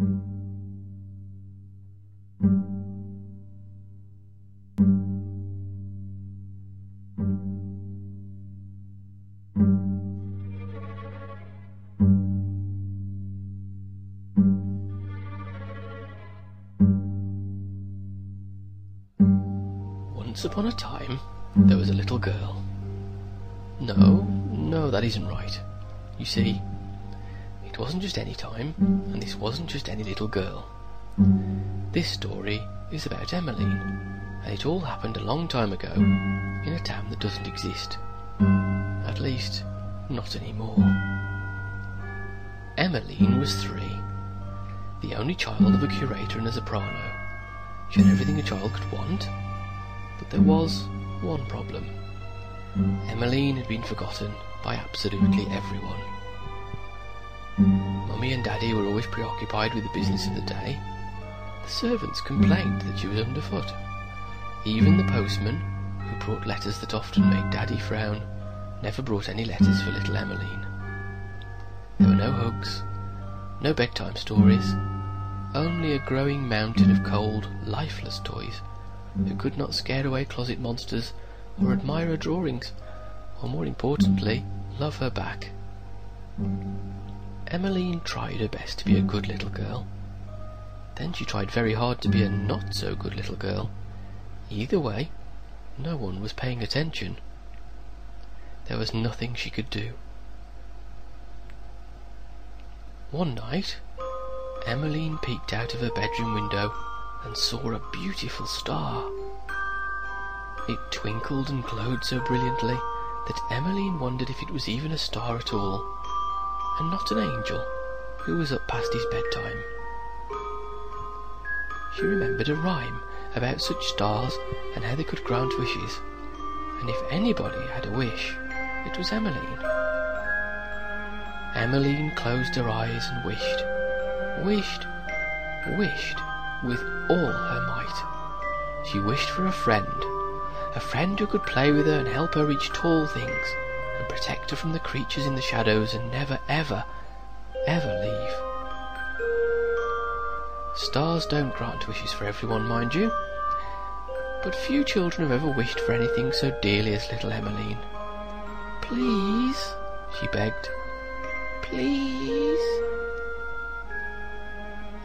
Once upon a time, there was a little girl. No, that isn't right. You see, it wasn't just any time, and this wasn't just any little girl. This story is about Emmeline, and it all happened a long time ago in a town that doesn't exist. At least, not anymore. Emmeline was 3, the only child of a curator and a soprano. She had everything a child could want, but there was one problem. Emmeline had been forgotten by absolutely everyone. Mummy and Daddy were always preoccupied with the business of the day. The servants complained that she was underfoot. Even the postman, who brought letters that often made Daddy frown, never brought any letters for little Emmeline. There were no hugs, no bedtime stories, only a growing mountain of cold, lifeless toys who could not scare away closet monsters or admire her drawings, or more importantly, love her back. Emmeline tried her best to be a good little girl. Then she tried very hard to be a not-so-good little girl. Either way, no one was paying attention. There was nothing she could do. One night, Emmeline peeked out of her bedroom window and saw a beautiful star. It twinkled and glowed so brilliantly that Emmeline wondered if it was even a star at all, and not an angel who was up past his bedtime. She remembered a rhyme about such stars and how they could grant wishes, and if anybody had a wish, it was Emmeline. Emmeline closed her eyes and wished with all her might. She wished for a friend who could play with her and help her reach tall things, and protect her from the creatures in the shadows and never, ever, ever leave. Stars don't grant wishes for everyone, mind you, but few children have ever wished for anything so dearly as little Emmeline. "Please," she begged, "please."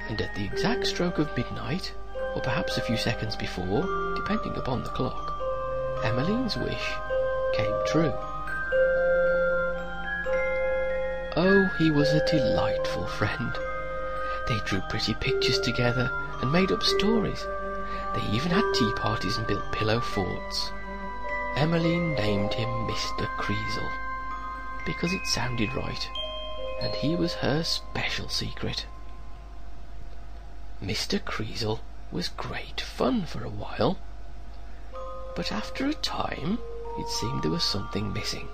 And at the exact stroke of midnight, or perhaps a few seconds before, depending upon the clock, Emmeline's wish came true. Oh, he was a delightful friend. They drew pretty pictures together and made up stories. They even had tea parties and built pillow forts. Emmeline named him Mr. Creasle, because it sounded right, and he was her special secret. Mr. Creasle was great fun for a while, but after a time it seemed there was something missing.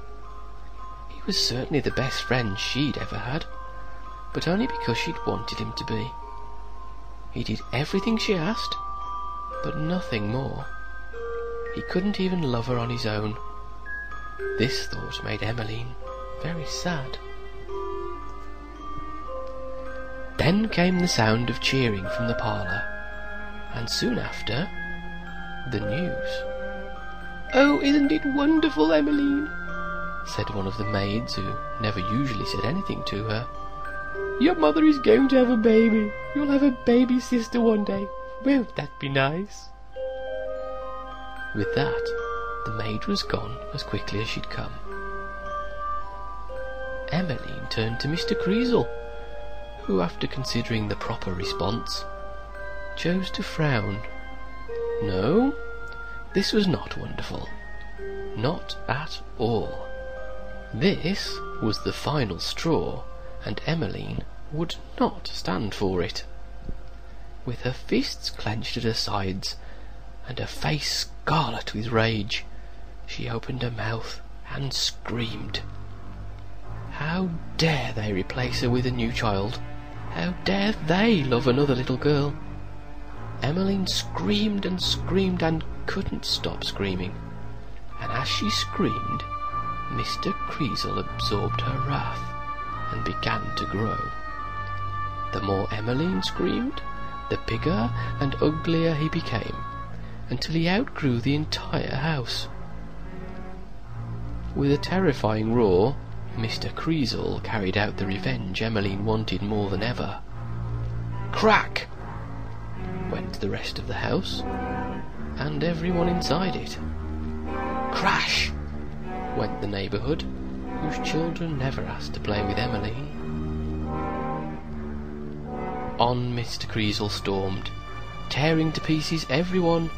He was certainly the best friend she'd ever had, but only because she'd wanted him to be. He did everything she asked, but nothing more. He couldn't even love her on his own. This thought made Emmeline very sad. Then came the sound of cheering from the parlour, and soon after, the news. "Oh, isn't it wonderful, Emmeline?" said one of the maids, who never usually said anything to her. "Your mother is going to have a baby. You'll have a baby sister one day. Won't that be nice?" With that, the maid was gone as quickly as she'd come. Emmeline turned to Mr. Creasle, who, after considering the proper response, chose to frown. No, this was not wonderful. Not at all. This was the final straw, and Emmeline would not stand for it. With her fists clenched at her sides, and her face scarlet with rage, she opened her mouth and screamed. How dare they replace her with a new child? How dare they love another little girl? Emmeline screamed and screamed and couldn't stop screaming, and as she screamed, Mr. Creasle absorbed her wrath and began to grow. The more Emmeline screamed, the bigger and uglier he became, until he outgrew the entire house. With a terrifying roar, Mr. Creasle carried out the revenge Emmeline wanted more than ever. Crack! Went the rest of the house, and everyone inside it. Crash! Went the neighbourhood, whose children never asked to play with Emmeline. On Mr. Creasle stormed, tearing to pieces everyone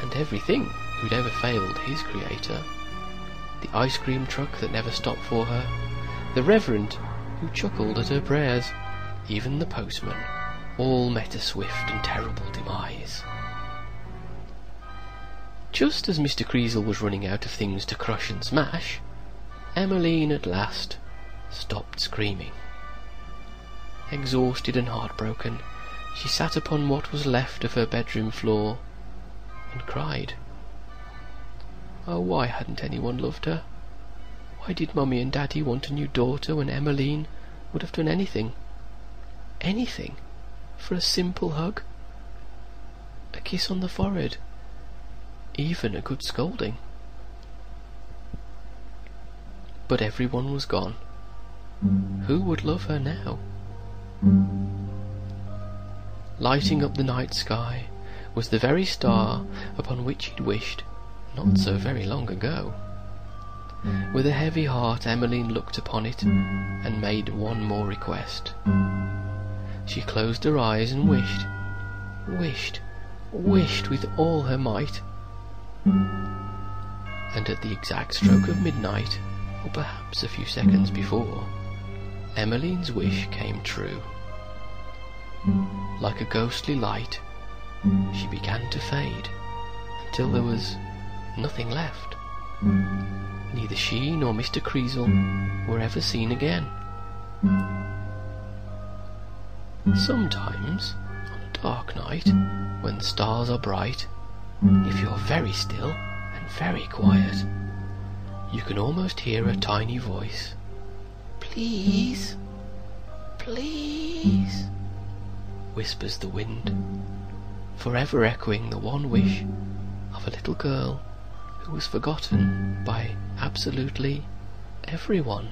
and everything who'd ever failed his creator. The ice cream truck that never stopped for her, the reverend who chuckled at her prayers, even the postman, all met a swift and terrible demise. Just as Mr. Creasle was running out of things to crush and smash, Emmeline at last stopped screaming. Exhausted and heartbroken, she sat upon what was left of her bedroom floor and cried. Oh, why hadn't anyone loved her? Why did Mummy and Daddy want a new daughter when Emmeline would have done anything, for a simple hug, a kiss on the forehead, even a good scolding? But everyone was gone. Who would love her now? Lighting up the night sky was the very star upon which he'd wished not so very long ago. With a heavy heart, Emmeline looked upon it and made one more request. She closed her eyes and wished with all her might. And at the exact stroke of midnight, or perhaps a few seconds before, Emmeline's wish came true. Like a ghostly light, she began to fade until there was nothing left. Neither she nor Mr. Creasle were ever seen again. Sometimes, on a dark night, when the stars are bright, if you're very still and very quiet, you can almost hear a tiny voice. Please, please, whispers the wind, forever echoing the one wish of a little girl who was forgotten by absolutely everyone.